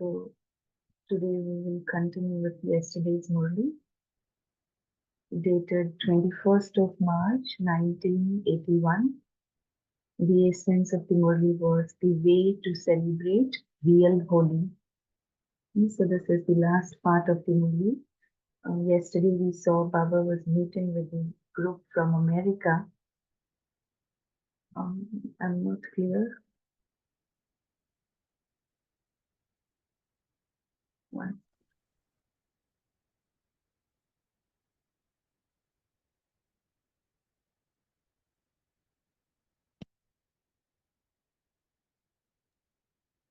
So today we will continue with yesterday's Murli, dated 21st of March 1981. The essence of the Murli was the way to celebrate real Holi. So this is the last part of the Murli. Yesterday we saw Baba was meeting with a group from America. I'm not clear. One.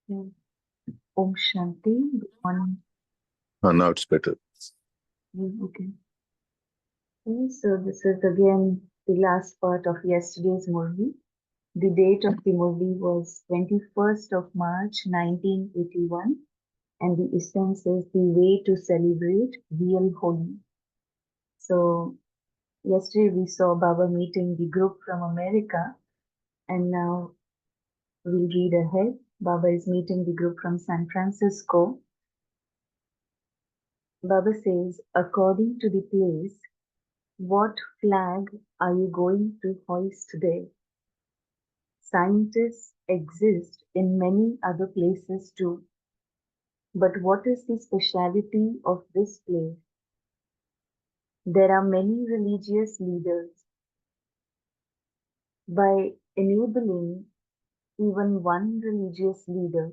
Yeah. Om Shanti. Good morning. Now it's better. Okay. So this is again the last part of yesterday's Murli. The date of the Murli was 21st of March 1981, and the essence is the way to celebrate real Holi. So yesterday we saw Baba meeting the group from America, and now we'll read ahead. Baba is meeting the group from San Francisco. Baba says, according to the place, what flag are you going to hoist today? Scientists exist in many other places too. But what is the speciality of this place? There are many religious leaders. By enabling even one religious leader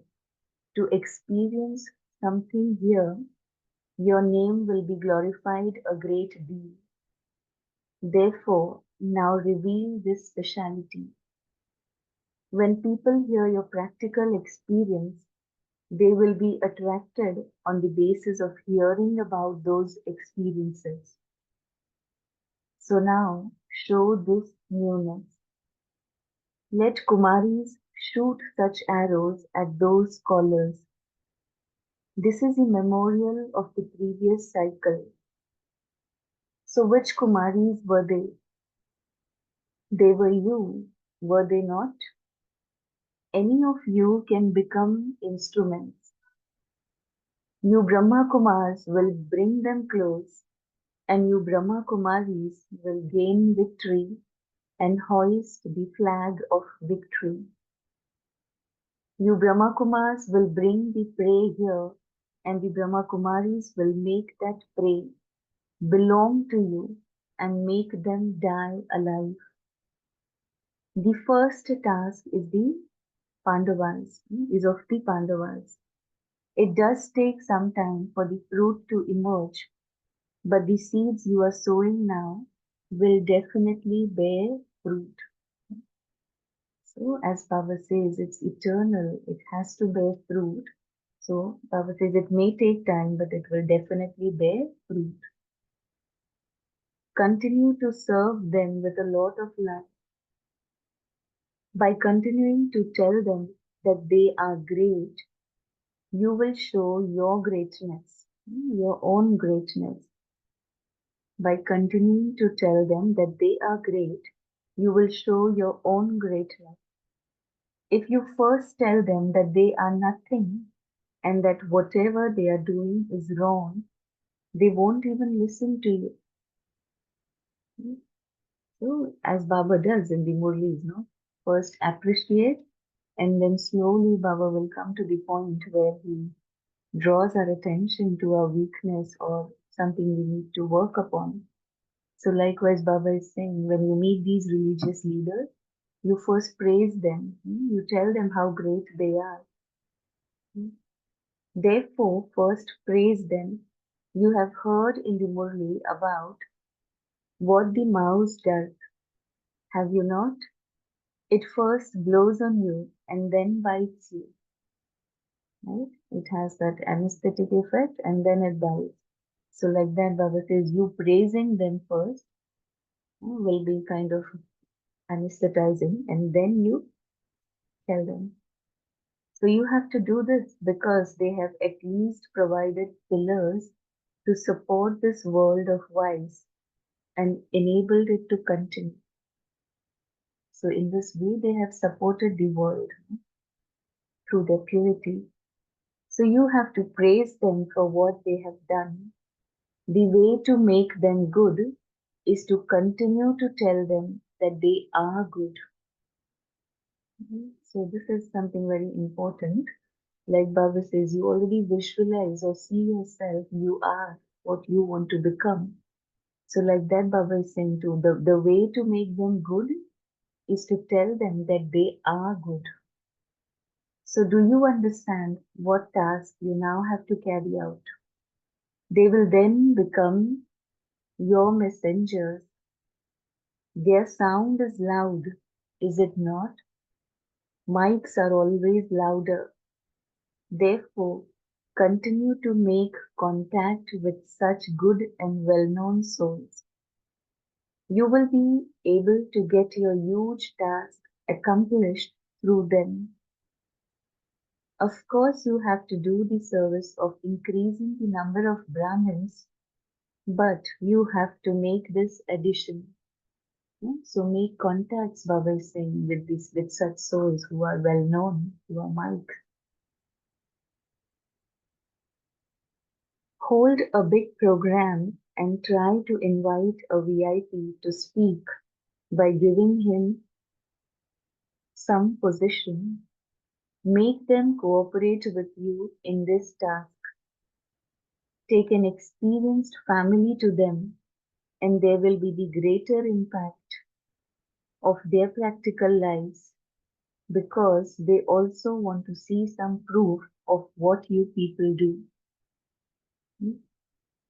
to experience something here, your name will be glorified a great deal. Therefore, now reveal this speciality. When people hear your practical experience, they will be attracted on the basis of hearing about those experiences. So now, show this newness. Let Kumaris shoot such arrows at those scholars. This is a memorial of the previous cycle. So which Kumaris were they? They were you, were they not? Any of you can become instruments. You Brahma Kumars will bring them close, and you Brahma Kumaris will gain victory and hoist the flag of victory. You Brahma Kumars will bring the prey here, and the Brahma Kumaris will make that prey belong to you and make them die alive. The first task is the Pandavas, is of the Pandavas. It does take some time for the fruit to emerge, but the seeds you are sowing now will definitely bear fruit. So, as Baba says, it's eternal, it has to bear fruit. So, Baba says it may take time, but it will definitely bear fruit. Continue to serve them with a lot of love. By continuing to tell them that they are great, you will show your greatness, your own greatness. By continuing to tell them that they are great, you will show your own greatness. If you first tell them that they are nothing and that whatever they are doing is wrong, they won't even listen to you. So, as Baba does in the Murlis, no? First appreciate, and then slowly Baba will come to the point where he draws our attention to our weakness or something we need to work upon. So likewise, Baba is saying, when you meet these religious leaders, you first praise them. You tell them how great they are. Therefore, first praise them. You have heard in the Murli about what the mouse does. Have you not? It first blows on you and then bites you. Right? It has that anesthetic effect and then it bites. So like that, Baba says, you praising them first will be kind of anesthetizing, and then you tell them. So you have to do this because they have at least provided pillars to support this world of vice and enabled it to continue. So in this way, they have supported the world through their purity. So you have to praise them for what they have done. The way to make them good is to continue to tell them that they are good. So this is something very important. Like Baba says, you already visualize or see yourself, you are what you want to become. So like that Baba is saying too, the way to make them good is to tell them that they are good. So do you understand what task you now have to carry out? They will then become your messengers. Their sound is loud, is it not? Mics are always louder. Therefore, continue to make contact with such good and well-known souls. You will be able to get your huge task accomplished through them. Of course, you have to do the service of increasing the number of Brahmins, but you have to make this addition. So make contacts, Baba is saying, with such souls who are well known, who are mic. Hold a big program and try to invite a VIP to speak by giving him some position. Make them cooperate with you in this task. Take an experienced family to them, and there will be the greater impact of their practical lives because they also want to see some proof of what you people do.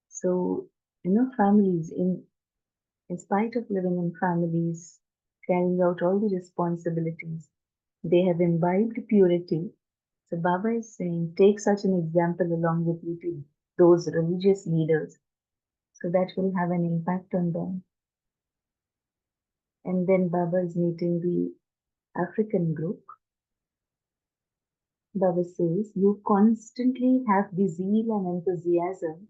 So, families, in spite of living in families, carrying out all the responsibilities, they have imbibed purity. So Baba is saying, take such an example along with you to those religious leaders. So that will have an impact on them. And then Baba is meeting the African group. Baba says, you constantly have the zeal and enthusiasm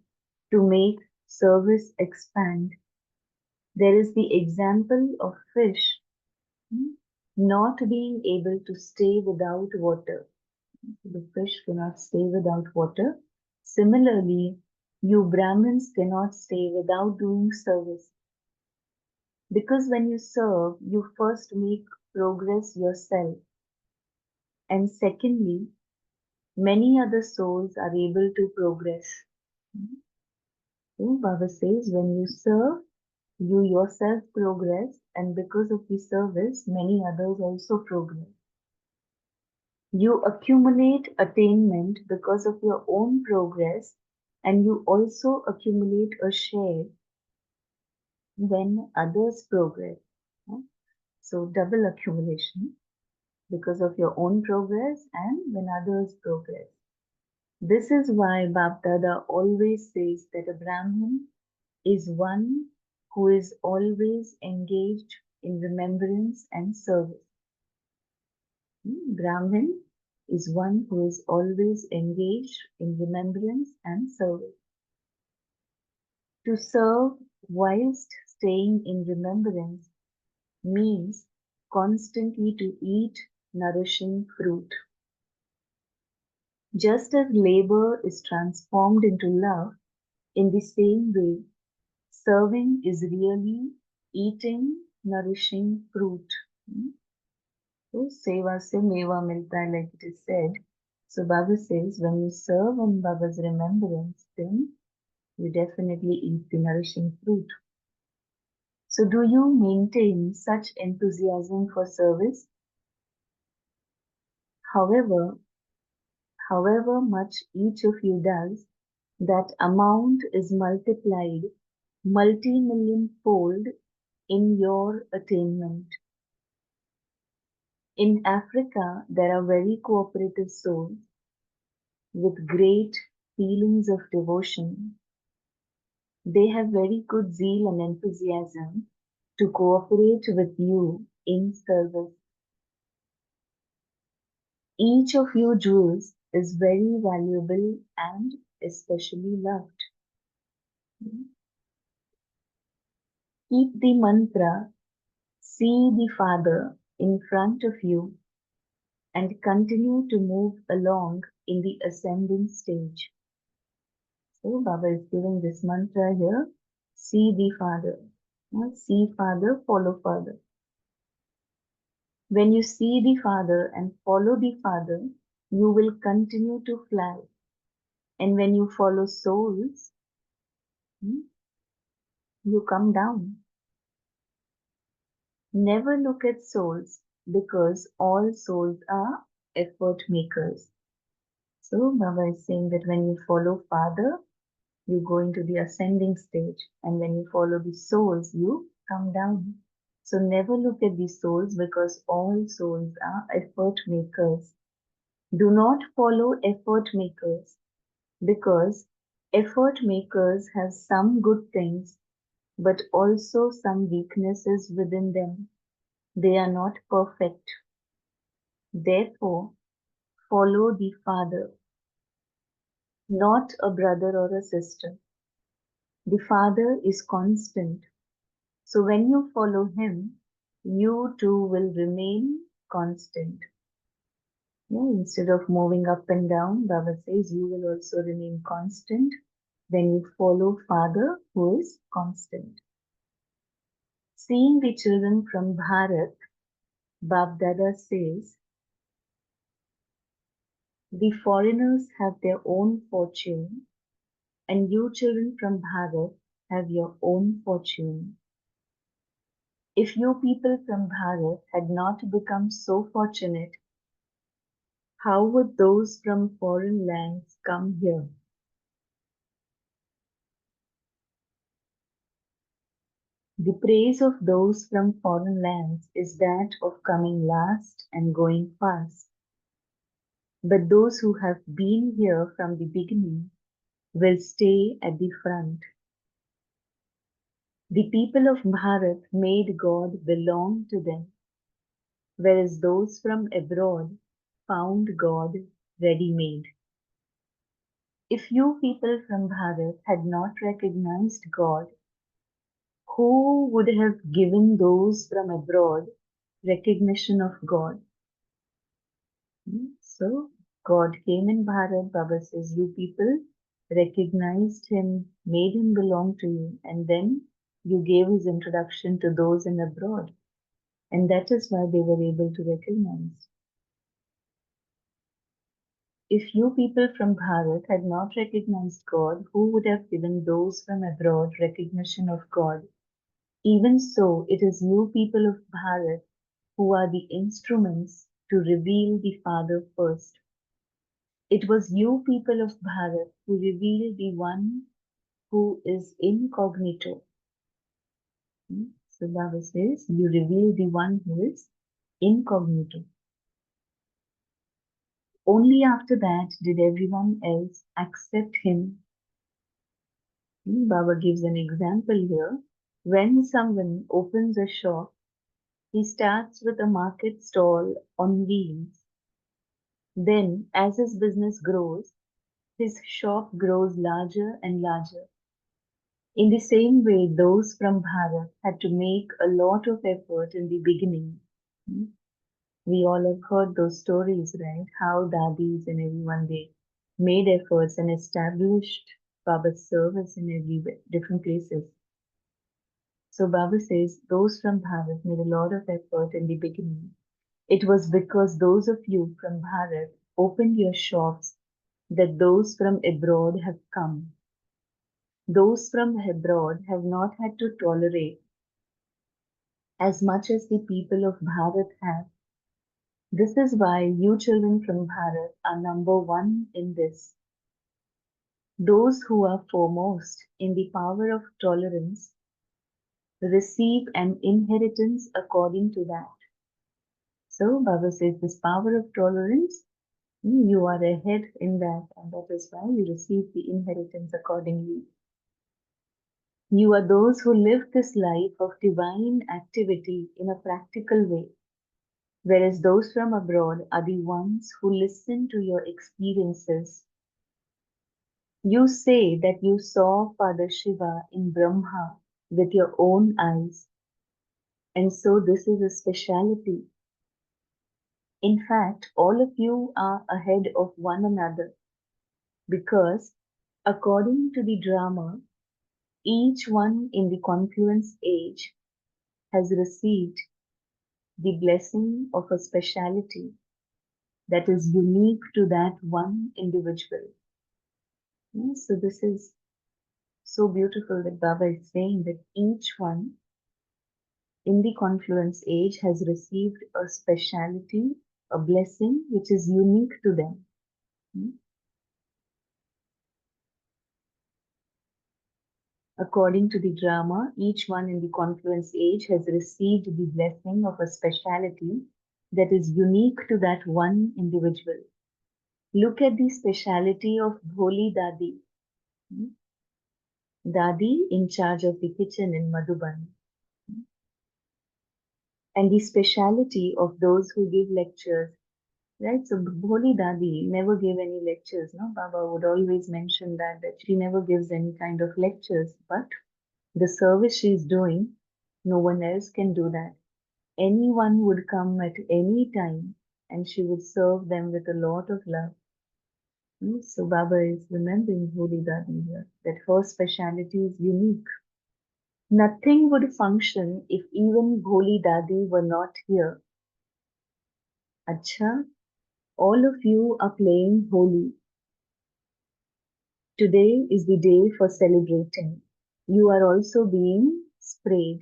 to make service expand. There is the example of fish not being able to stay without water. The fish cannot stay without water. Similarly, you Brahmins cannot stay without doing service. Because when you serve, you first make progress yourself. And secondly, many other souls are able to progress. Baba says, when you serve, you yourself progress, and because of the service, many others also progress. You accumulate attainment because of your own progress, and you also accumulate a share when others progress. So, double accumulation because of your own progress and when others progress. This is why Bap Dada always says that a Brahmin is one who is always engaged in remembrance and service. Brahmin is one who is always engaged in remembrance and service. To serve whilst staying in remembrance means constantly to eat nourishing fruit. Just as labor is transformed into love, in the same way, serving is really eating nourishing fruit. So, seva se meva milta hai, like it is said. So, Baba says, when you serve in Baba's remembrance, then you definitely eat the nourishing fruit. So, do you maintain such enthusiasm for service? However much each of you does, that amount is multiplied multi-million fold in your attainment. In Africa, there are very cooperative souls with great feelings of devotion. They have very good zeal and enthusiasm to cooperate with you in service. Each of you jewels is very valuable and especially loved. Keep the mantra, see the Father in front of you, and continue to move along in the ascending stage. So Baba is giving this mantra here. See the Father. See Father, follow Father. When you see the Father and follow the Father, you will continue to fly. And when you follow souls, you come down. Never look at souls because all souls are effort makers. So Baba is saying that when you follow Father, you go into the ascending stage, and when you follow the souls, you come down. So never look at the souls because all souls are effort makers. Do not follow effort makers because effort makers have some good things but also some weaknesses within them. They are not perfect. Therefore, follow the Father, not a brother or a sister. The Father is constant. So when you follow Him, you too will remain constant. Yeah, instead of moving up and down, Baba says you will also remain constant when you follow Father who is constant. Seeing the children from Bharat, Bab Dada says, the foreigners have their own fortune and you children from Bharat have your own fortune. If you people from Bharat had not become so fortunate, how would those from foreign lands come here? The praise of those from foreign lands is that of coming last and going fast. But those who have been here from the beginning will stay at the front. The people of Bharat made God belong to them, whereas those from abroad found God ready-made. If you people from Bharat had not recognized God, who would have given those from abroad recognition of God? So God came in Bharat, Baba says, you people recognized him, made him belong to you, and then you gave his introduction to those in abroad. And that is why they were able to recognize. If you people from Bharat had not recognized God, who would have given those from abroad recognition of God? Even so, it is you people of Bharat who are the instruments to reveal the Father first. It was you people of Bharat who revealed the one who is incognito. So Baba says, you reveal the one who is incognito. Only after that did everyone else accept him. Baba gives an example here. When someone opens a shop, he starts with a market stall on wheels. Then, as his business grows, his shop grows larger and larger. In the same way, those from Bharat had to make a lot of effort in the beginning. We all have heard those stories, right? How dadis and everyone, they made efforts and established Baba's service in different places. So Baba says those from Bharat made a lot of effort in the beginning. It was because those of you from Bharat opened your shops that those from abroad have come. Those from abroad have not had to tolerate as much as the people of Bharat have. This is why you children from Bharat are number one in this. Those who are foremost in the power of tolerance receive an inheritance according to that. So Baba says this power of tolerance, you are ahead in that, and that is why you receive the inheritance accordingly. You are those who live this life of divine activity in a practical way, whereas those from abroad are the ones who listen to your experiences. You say that you saw Father Shiva in Brahma with your own eyes, and so this is a speciality. In fact, all of you are ahead of one another because, according to the drama, each one in the confluence age has received the blessing of a speciality that is unique to that one individual. So this is so beautiful that Baba is saying that each one in the confluence age has received a speciality, a blessing which is unique to them. According to the drama, each one in the confluence age has received the blessing of a speciality that is unique to that one individual. Look at the speciality of Holi Dadi. Dadi in charge of the kitchen in Madhuban. And the speciality of those who give lectures. Right, so Bholi Dadi never gave any lectures, no? Baba would always mention that she never gives any kind of lectures, but the service she's doing, no one else can do that. Anyone would come at any time and she would serve them with a lot of love. So Baba is remembering Bholi Dadi here, that her speciality is unique. Nothing would function if even Bholi Dadi were not here. Acha, all of you are playing Holi. Today is the day for celebrating. You are also being sprayed.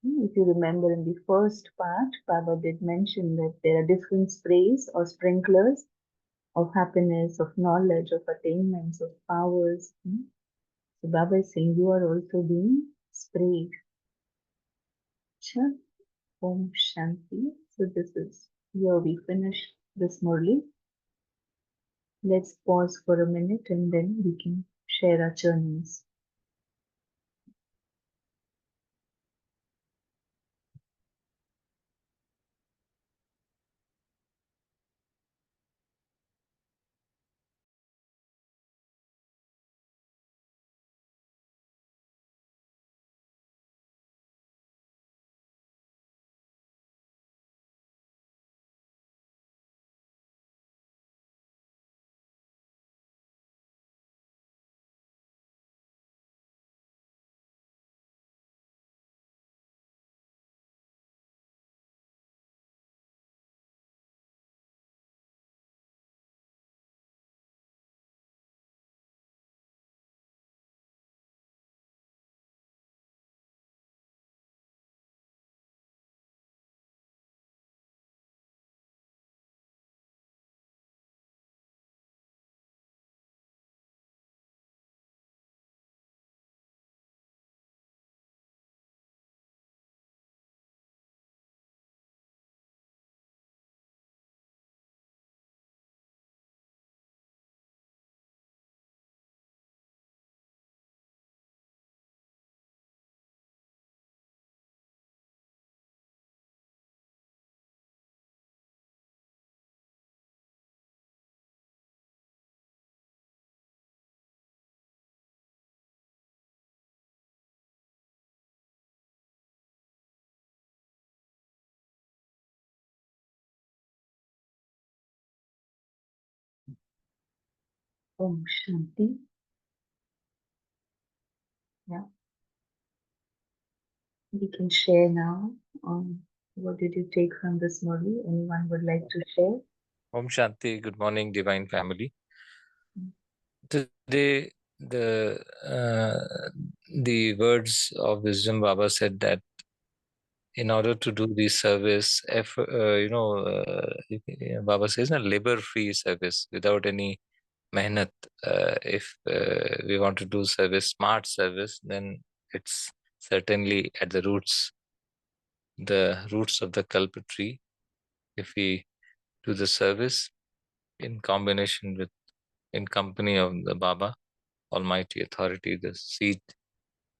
If you remember in the first part, Baba did mention that there are different sprays or sprinklers of happiness, of knowledge, of attainments, of powers. So Baba is saying you are also being sprayed. Cha, Om Shanti. So this is here we finish this Murli. Let's pause for a minute and then we can share our journeys. Om Shanti. Yeah, we can share now. What did you take from this Murli? Anyone would like to share? Om Shanti, good morning, Divine Family. Today, the words of wisdom Baba said that in order to do this service, Baba says, a labor-free service without any mehnat. If we want to do service, smart service, then it's certainly at the roots of the kalpa tree. If we do the service in combination with, in company of the Baba, Almighty Authority, the seed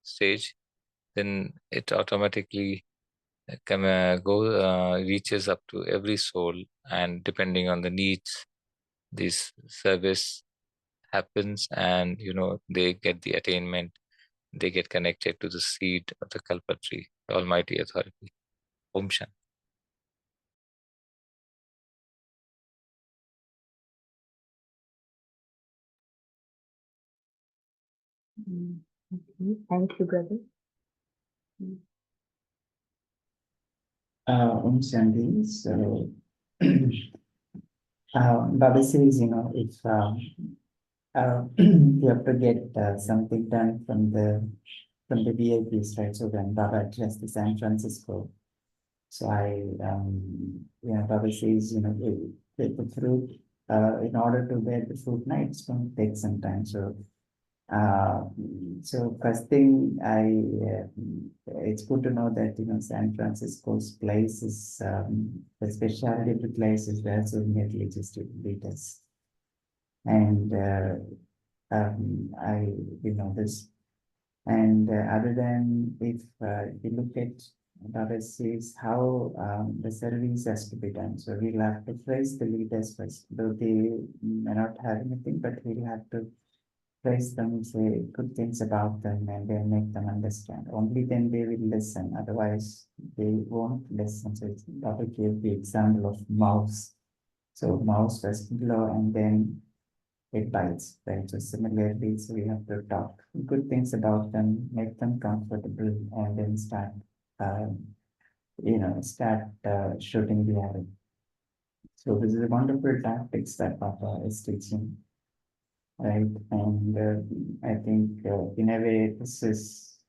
stage, then it automatically reaches up to every soul, and depending on the needs, this service happens, and they get the attainment, they get connected to the seed of the Kalpa tree, the Almighty Authority. Om Shanti. Okay. Thank you, brother. Shanti, so Baba says, if you have to get something done from the VIPs, right? So when Baba addressed the San Francisco, so Baba says, the fruit, in order to bear the fruit, now it's going to take some time. Uh, so first thing, it's good to know that San Francisco's place is the specialty of the place is there, so immediately just to beat us. And I this. And other than if you look at Baba says how the service has to be done, so we'll have to praise the leaders first, though they may not have anything, but we'll have to praise them, say good things about them, and then make them understand. Only then they will listen. Otherwise, they won't listen. So Baba gave the example of mouse. So mouse first blow and then it bites, right? So similarly, so we have to talk good things about them, make them comfortable, and then uh, start shooting the arrow. So this is a wonderful tactics that Papa is teaching, right? And I think in a way this is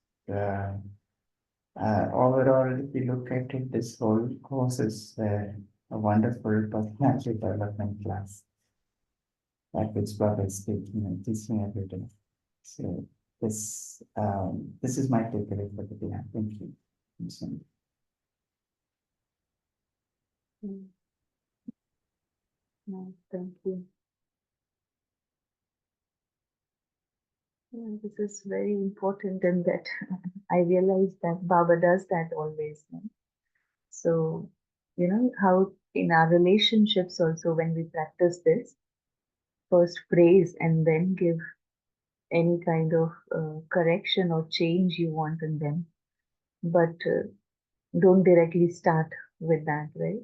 overall, if you look at it, this whole course is a wonderful personality development class that which Baba is teaching every day. So this is my takeaway for the day. Thank you. No, thank you. Yeah, this is very important, and that I realize that Baba does that always. No? So, how in our relationships also, when we practice this, first praise and then give any kind of correction or change you want in them, but don't directly start with that, right?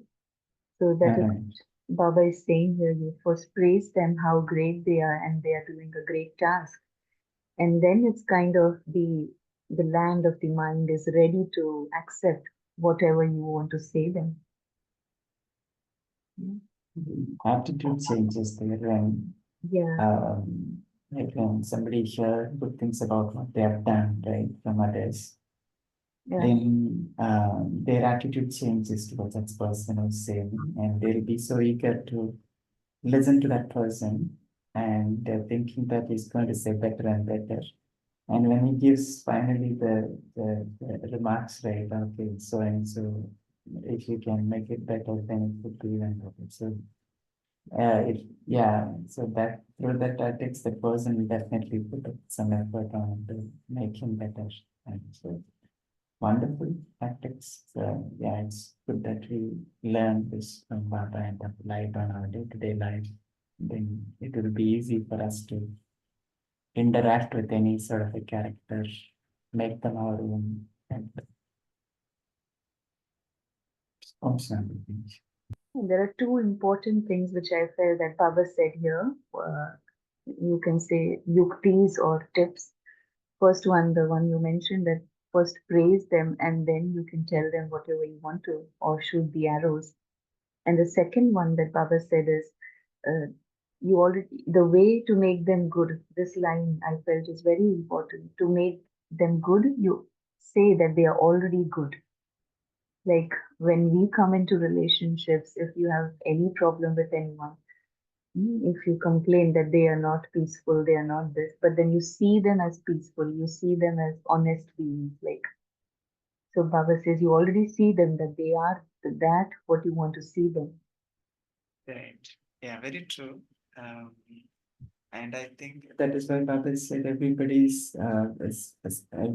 So that is Right. Baba is saying here, you first praise them how great they are and they are doing a great task. And then it's kind of the land of the mind is ready to accept whatever you want to say them. Attitude changes there Yeah, like when somebody hear good things about what they have done, right, from others, yeah, then their attitude changes towards that person who's saying, and they'll be so eager to listen to that person, and they're thinking that he's going to say better and better. And when he gives finally the remarks, right, okay, so and so, if you can make it better, then it would be even better. So, so that through that tactics, the person will definitely put some effort on to make him better. And so, wonderful tactics. Yeah, it's good that we learn this from Baba and apply it on our day-to-day life. Then it will be easy for us to interact with any sort of a character, make them our own, and awesome things. And there are two important things which I felt that Baba said here. You can say yuktis or tips. First one, the one you mentioned, that first praise them and then you can tell them whatever you want to or shoot the arrows. And the second one that Baba said is, uh, you already, the way to make them good. This line I felt is very important. To make them good, you say that they are already good. Like when we come into relationships, if you have any problem with anyone, if you complain that they are not peaceful, they are not this, but then you see them as peaceful, you see them as honest beings. Like, so Baba says, you already see them that they are that what you want to see them. Right. Yeah, very true. And I think that is why Baba said everybody's is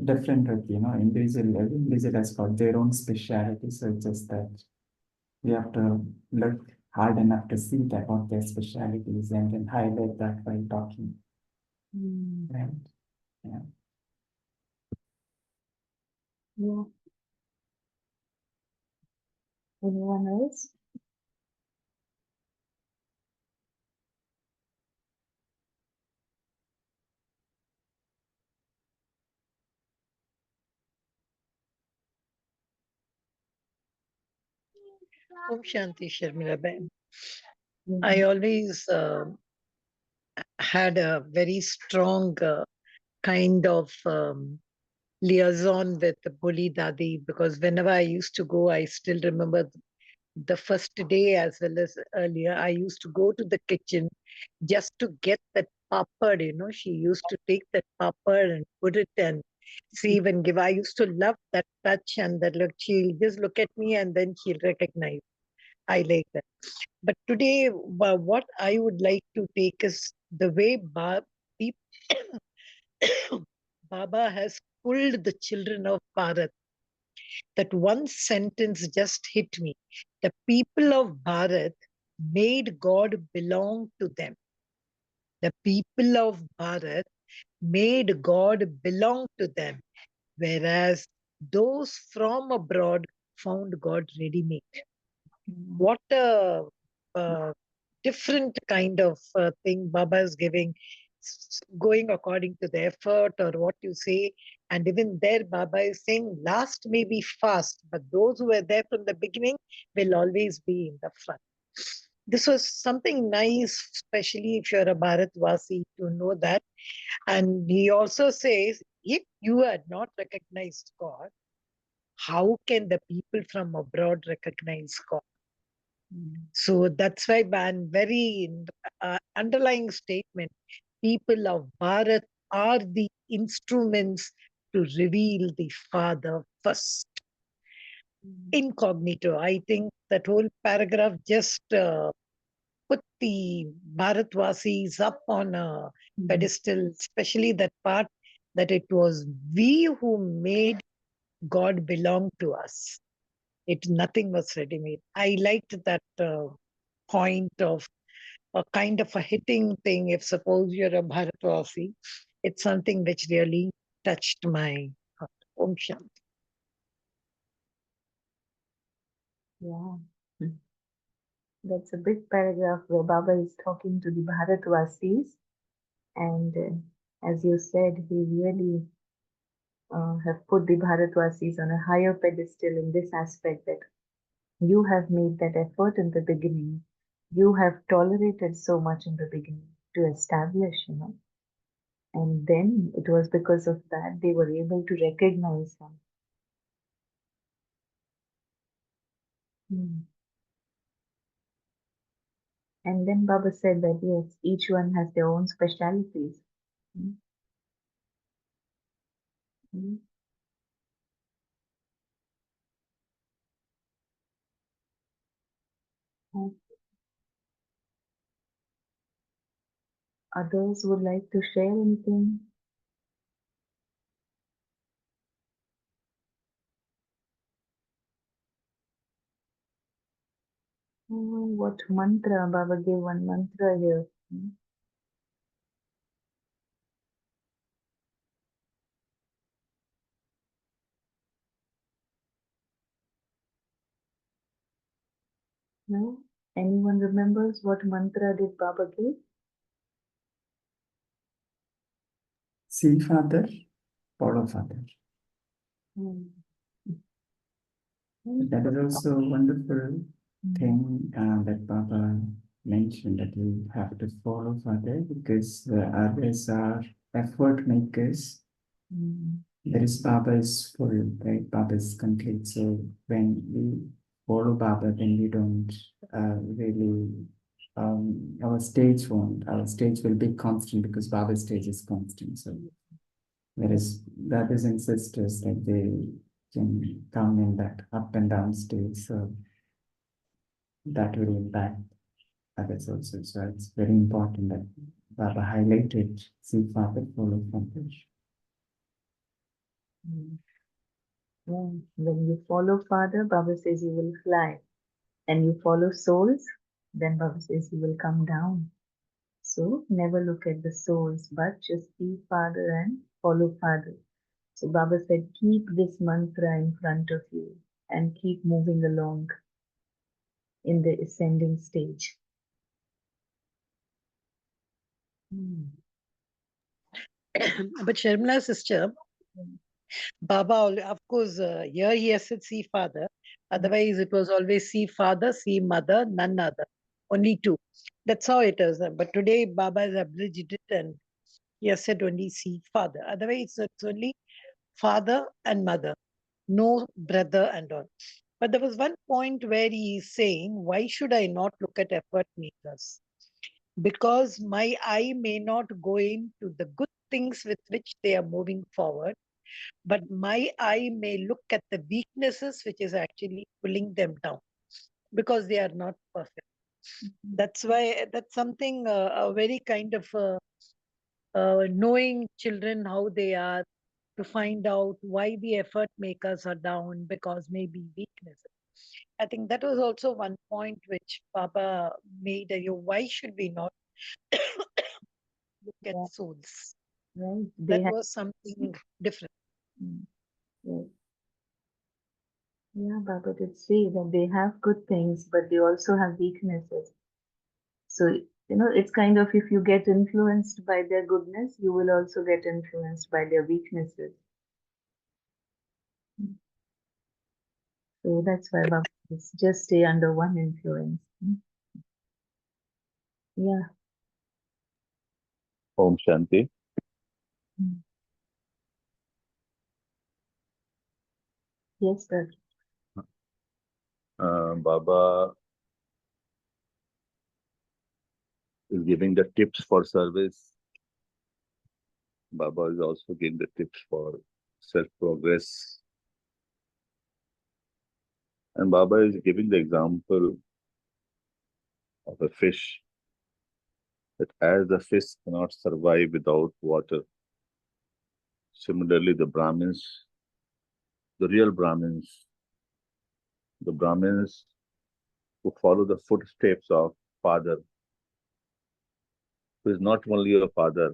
different with, individual, every individual has got their own speciality. So it's just that we have to look hard enough to see that what their speciality is and then highlight that while talking. Right. Yeah. Yeah. Anyone else? Om Shanti Sharmila Ben. Mhm. I always had a very strong kind of liaison with the Boli Dadi, because whenever I used to go, I still remember the first day as well as earlier. I used to go to the kitchen just to get that papad, she used to take that papad and put it and see and give. I used to love that touch and that look. She'll just look at me and then she'll recognize. I like that. But today, what I would like to take is the way Baba has pulled the children of Bharat. That one sentence just hit me. The people of Bharat made God belong to them. The people of Bharat made God belong to them, whereas those from abroad found God ready-made. What a different kind of thing Baba is giving, going according to the effort or what you say. And even there, Baba is saying, last may be fast, but those who were there from the beginning will always be in the front. This was something nice, especially if you're a Bharatvasi, to know that. And he also says, if you had not recognized God, how can the people from abroad recognize God? So that's why one very underlying statement, people of Bharat are the instruments to reveal the Father first. Incognito. I think that whole paragraph just put the Bharatvasis up on a pedestal, especially that part that it was we who made God belong to us. Nothing was ready-made. I liked that point of a kind of a hitting thing. If suppose you're a Bharatvasi, it's something which really touched my heart. Om Shanti. Yeah. That's a big paragraph where Baba is talking to the Bharatvasis. And as you said, he really have put the Bharatvasis on a higher pedestal in this aspect that you have made that effort in the beginning. You have tolerated so much in the beginning to establish. And then it was because of that they were able to recognize him. Hmm. And then Baba said that yes, each one has their own specialities. Hmm. Hmm. And others would like to share anything? What mantra? Baba gave one mantra here. Hmm. No? Anyone remembers what mantra did Baba give? See Father, follow Father. Hmm. That is also a wonderful Hmm. thing that Baba mentioned, that you have to follow Father because others are effort makers. Hmm. There is Baba's full, right? Baba's complete. So when we follow Baba, then we don't really, our stage will be constant because Baba's stage is constant. So whereas brothers and sisters, like they can come in that up and down stage. So that will impact others also. So it's very important that Baba highlighted, see Father, follow Father. Hmm. Yeah. When you follow Father, Baba says you will fly. And you follow souls, then Baba says you will come down. So never look at the souls, but just see Father and follow Father. So Baba said, keep this mantra in front of you and keep moving along in the ascending stage. But Sharmila sister, Baba, of course, here he has said, see Father, Otherwise, it was always see father, see mother, none other. Only two. That's how it is. But today, Baba has abridged it and he has said only see father. Otherwise, it's only father and mother, no brother and all. But there was one point where he is saying, why should I not look at effort makers? Because my eye may not go into the good things with which they are moving forward, but my eye may look at the weaknesses which is actually pulling them down because they are not perfect. That's why that's something a very kind of knowing children how they are, to find out why the effort makers are down because maybe weaknesses. I think that was also one point which Baba made. Why should we not look at Yeah. souls? Right. That was something different. Yes. Yeah, Baba did say that they have good things, but they also have weaknesses. So, it's kind of, if you get influenced by their goodness, you will also get influenced by their weaknesses. So that's why Baba says, just stay under one influence. Yeah. Om Shanti. Mm. Yes, sir. Baba is giving the tips for service. Baba is also giving the tips for self-progress. And Baba is giving the example of a fish, that as the fish cannot survive without water, similarly the Brahmins, the real Brahmins, the Brahmins who follow the footsteps of Father, who is not only your father,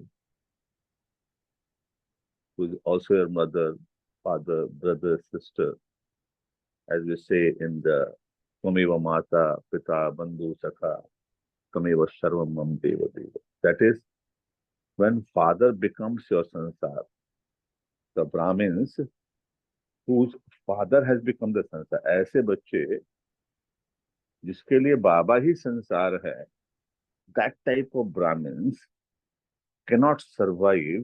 who is also your mother, father, brother, sister, as we say in the Tvameva Mata, Pita, Bandhu, Sakha, Tvameva Sarvam Mam Deva Deva. That is, when father becomes your sansar, the Brahmins whose father has become the sansar, ऐसे बच्चे जिसके लिए बाबा ही संसार है, that type of Brahmins cannot survive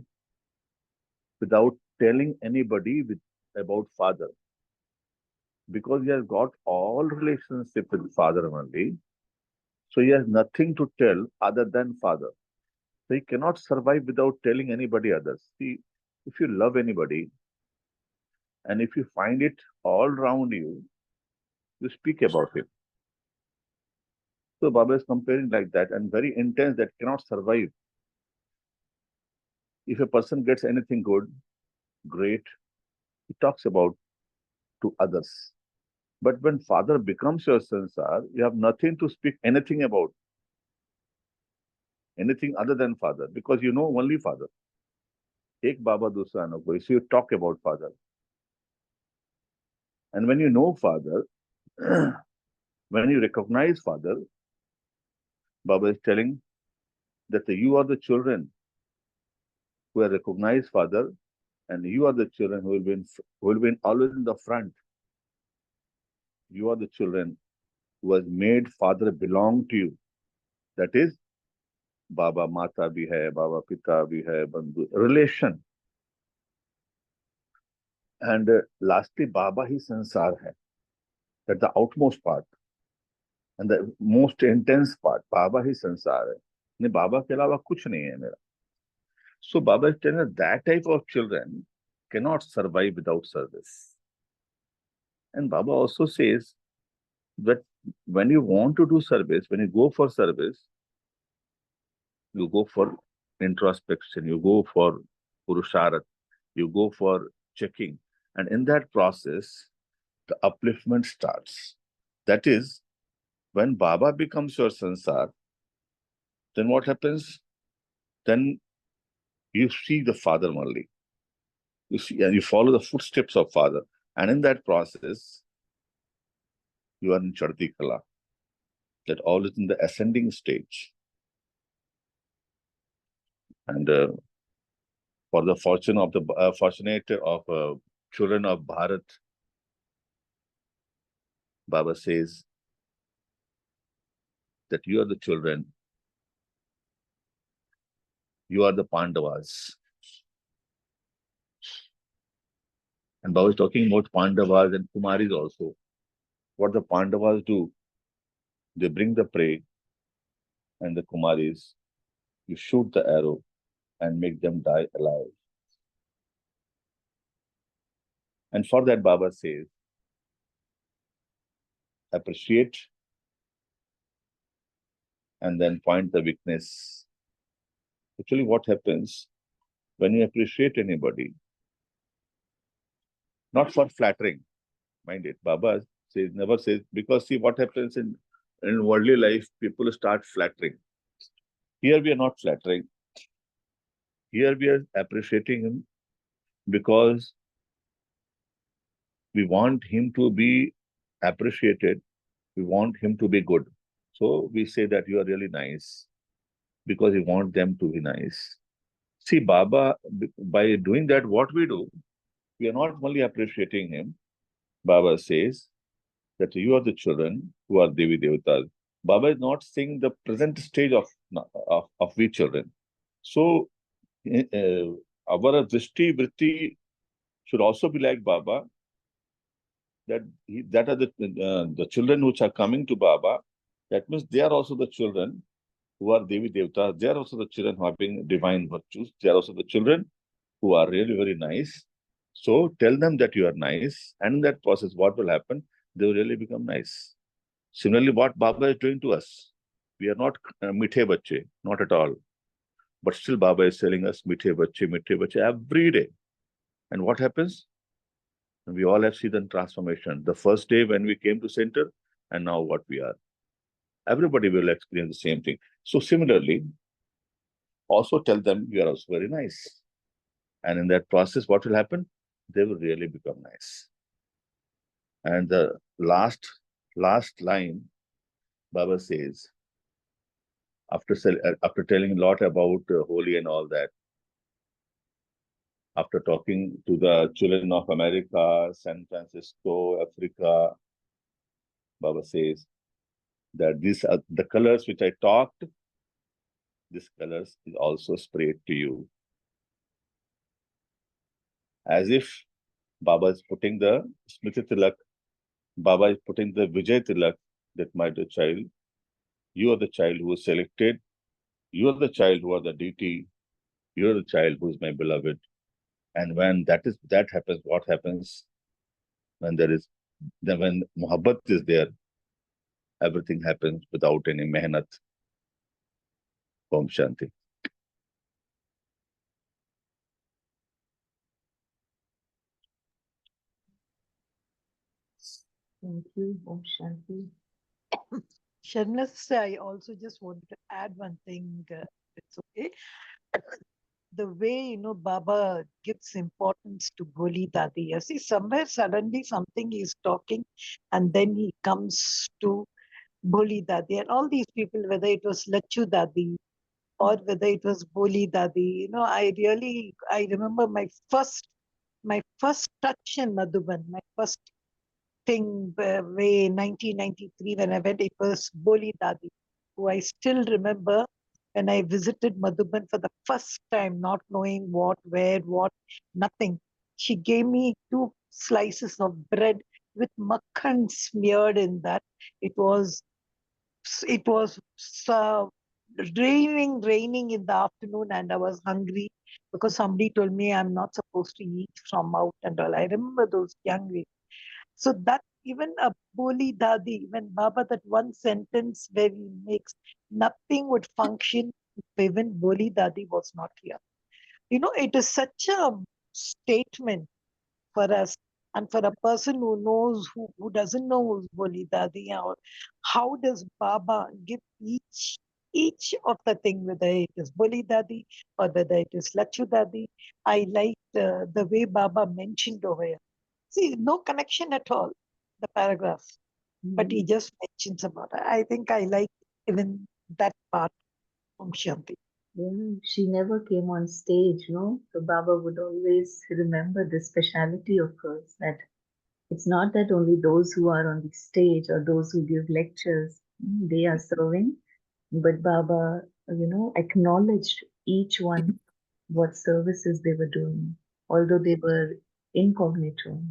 without telling anybody about father, because he has got all relationship with father only, so he has nothing to tell other than father. So he cannot survive without telling anybody others. See, if you love anybody and if you find it all around you, you speak about him. So Baba is comparing like that, and very intense, that cannot survive. If a person gets anything good, great, he talks about to others. But when father becomes your sansar, you have nothing to speak anything about, anything other than father, because you know only father. Ek Baba dusra no koi. So you talk about father. And when you know father, when you recognize father, Baba is telling that you are the children who have recognized father, and you are the children who will be always in the front. You are the children who has made father belong to you. That is, Baba Mata bhi hai, Baba Pita bhi hai, Bandhu, relation. And lastly, Baba hi sansar hai. That's the outmost part. And the most intense part, Baba hi sansar hai. नहीं, बाबा के अलावा कुछ नहीं है मेरा. So Baba is telling us that type of children cannot survive without service. And Baba also says that when you want to do service, when you go for service, you go for introspection, you go for purusharat, you go for checking. And in that process, the upliftment starts. That is, when Baba becomes your sansar, then what happens? Then you see the father Murli. You see, and you follow the footsteps of father. And in that process, you are in Chardi Kala. That all is in the ascending stage. And for the fortune of the fortunate of children of Bharat, Baba says that you are the children, you are the Pandavas. And Baba is talking about Pandavas and Kumaris also. What the Pandavas do, they bring the prey, and the Kumaris, you shoot the arrow and make them die alive. And for that, Baba says, appreciate and then point the weakness. Actually, what happens when you appreciate anybody, not for flattering, mind it, Baba says, never says, because see what happens in worldly life, people start flattering. Here we are not flattering. Here we are appreciating him because we want him to be appreciated. We want him to be good. So we say that you are really nice because we want them to be nice. See, Baba, by doing that, what we do, we are not only appreciating him. Baba says that you are the children who are Devi Devatas. Baba is not saying the present stage of we children. So our drishti, vritti should also be like Baba, that are the children which are coming to Baba. That means they are also the children who are Devi Devatas. They are also the children who are having divine virtues. They are also the children who are really very nice. So tell them that you are nice, and in that process, what will happen? They will really become nice. Similarly, what Baba is doing to us, we are not mithe bache, not at all. But still, Baba is telling us mithe bache every day. And what happens? We all have seen the transformation. The first day when we came to center, and now what we are. Everybody will experience the same thing. So similarly, also tell them you are also very nice. And in that process, what will happen? They will really become nice. And the last line, Baba says, after telling a lot about Holi and all that, after talking to the children of America, San Francisco, Africa, Baba says that these are the colors which I talked, these colors is also sprayed to you. As if Baba is putting the Smriti Tilak, Baba is putting the Vijay Tilak, that my dear child, you are the child who is selected, you are the child who are the deity, you are the child who is my beloved. And when that happens, what happens? When when Muhabbat is there, everything happens without any mehnat. Om Shanti. Thank you. Om Shanti. Sharmila sister, I also just wanted to add one thing. It's okay. The way, Baba gives importance to Boli Dadi. You see, somewhere suddenly something is talking, and then he comes to Boli Dadi. And all these people, whether it was Lachu Dadi or whether it was Boli Dadi, I remember my first touch in Madhuban, my first thing way 1993 when I went, it was Boli Dadi, who I still remember when I visited Madhuban for the first time, not knowing what, where, what, nothing. She gave me 2 slices of bread with makhan smeared in that. It was uh, raining in the afternoon, and I was hungry because somebody told me I'm not supposed to eat from out and all. I remember those young days. So that even a Boli Dadi, when Baba, that one sentence where he makes nothing would function if even Boli Dadi was not here. It is such a statement for us, and for a person who knows, who doesn't know who's Boli Dadi, or how does Baba give each of the thing, whether it is Boli Dadi or whether it is Lachu Dadi. I like the way Baba mentioned over here. See, no connection at all, the paragraph, but he just mentions about it. I think I like even that part from Shanti. Yeah, she never came on stage, no? So Baba would always remember the speciality of hers, that It's not that only those who are on the stage or those who give lectures, they are serving, but Baba, acknowledged each one what services they were doing, although they were incognito.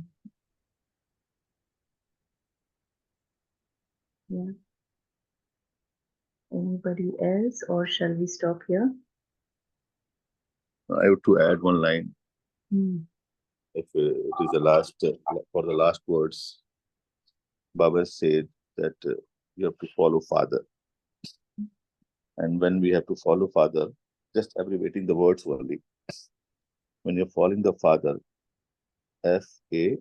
Yeah. Anybody else, or shall we stop here? I have to add one line. Hmm. If it is the last, for the last words, Baba said that you have to follow Father. And when we have to follow Father, just abbreviating the words only. When you're following the Father, Faeher.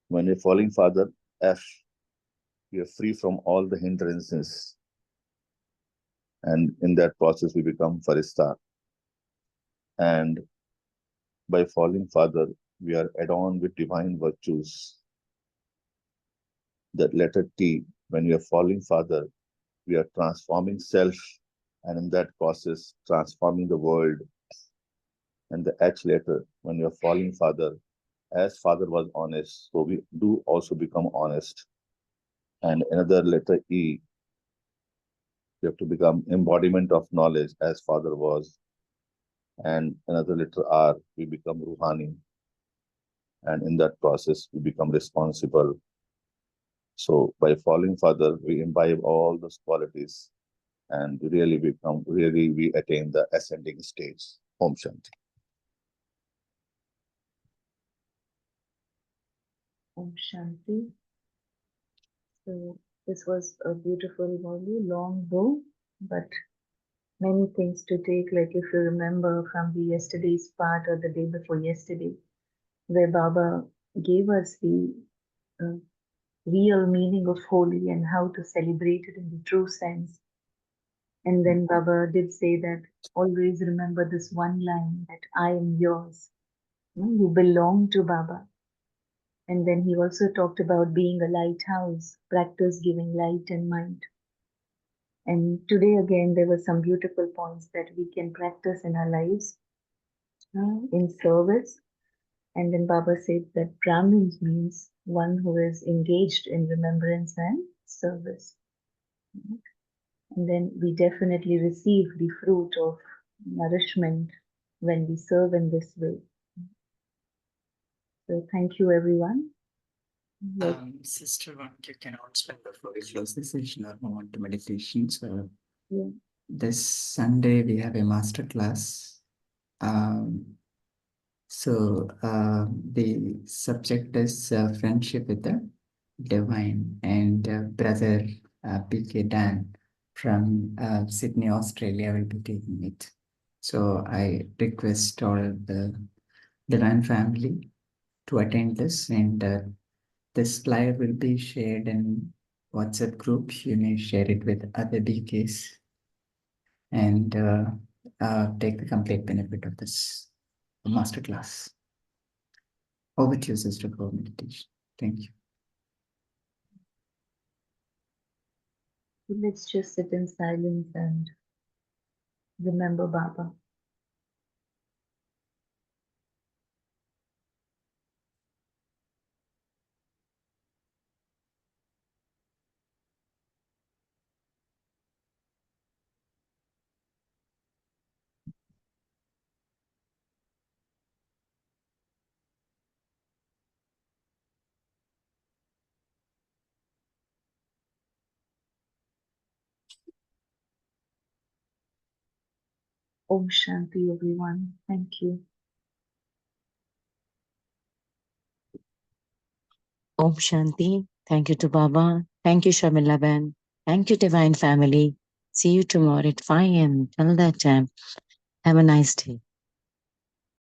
When you're following Father, F, you're free from all the hindrances. And in that process, we become Farista. And by following Father, we are adorned with divine virtues. That letter T, when we are following Father, we are transforming self, and in that process, transforming the world. And the H letter, when we are following Father, as Father was honest, so we do also become honest. And another letter E, we have to become embodiment of knowledge as Father was. And another letter R, we become Ruhani. And in that process, we become responsible. So by following Father, we imbibe all those qualities and really we attain the ascending stage. Om Shanti. Om Shanti. So this was a beautiful volume, long though, but many things to take. Like if you remember from the yesterday's part or the day before yesterday, where Baba gave us the real meaning of Holi and how to celebrate it in the true sense. And then Baba did say that always remember this one line that I am yours. You belong to Baba. And then he also talked about being a lighthouse, practice giving light and mind. And today again, there were some beautiful points that we can practice in our lives in service. And then Baba said that Brahmins means one who is engaged in remembrance and service. And then we definitely receive the fruit of nourishment when we serve in this way. So thank you, everyone. Sister, you can also, before we close the session or move on to meditation. So Yeah. this Sunday we have a master class. The subject is friendship with the divine, and brother PK Dan from Sydney, Australia will be taking it. So I request all the divine family to attend this, and this flyer will be shared in WhatsApp group. You may share it with other BKs and take the complete benefit of this masterclass. Over to you, Sister, for meditation. Thank you. Let's just sit in silence and remember Baba. Om Shanti, everyone. Thank you. Om Shanti. Thank you to Baba. Thank you, Shamila Ben. Thank you, Divine Family. See you tomorrow at 5 a.m. Till that time, have a nice day.